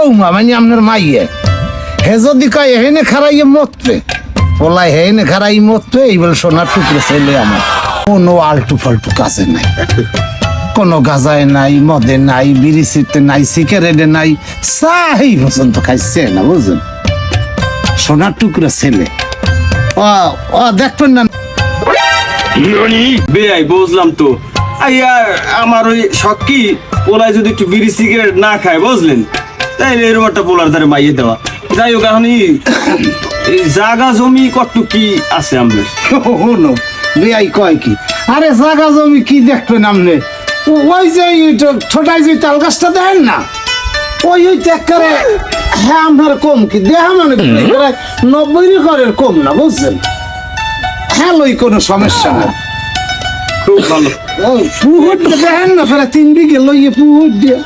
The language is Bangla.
বৌমা মানে আপনার মাইয়ে হে যদি কয় হেনে খারাইয়ে মরতে পোলাই হেনে খারাই মরতে এই বলে সোনার টুকরো ছেলে আমার কোনো আলটু ফালটু কাজে নাই কোনো গাজায় নাই মদে নাই বিড়ি সিটতে নাই সিগারেটে নাই চাই পর্যন্ত খাইছে না বুঝলেন সোনার টুকরো ছেলে ও দেখবেন না বেয়াই বুঝলাম তো আইয়া আমার ওই শক্কি পোলায় যদি একটু বিড়ি সিগারেট না খায় বুঝলেন তাইলে এরকম একটা পোলার ধারে মাইয়ে দেওয়া যাই হোক এখন এই জাগা জমি কত কি আছে আমাদের হলো বেয়াই কয় কি আরে জাগা জমি কি দেখবেন আপনি ওই যে ছোটাই যে তাল গাছটা দেখেন না ওই ত্যাগ করে হ্যাঁ আপনার কম কি দেহা মানে 90 ঘরের কম না বুঝছেন হ্যাঁ লই কোনো সমস্যা না খুব ভালো পুহুট দেখেন না ফেরা 3 বিঘে লইয়ে পুহুট দিয়ে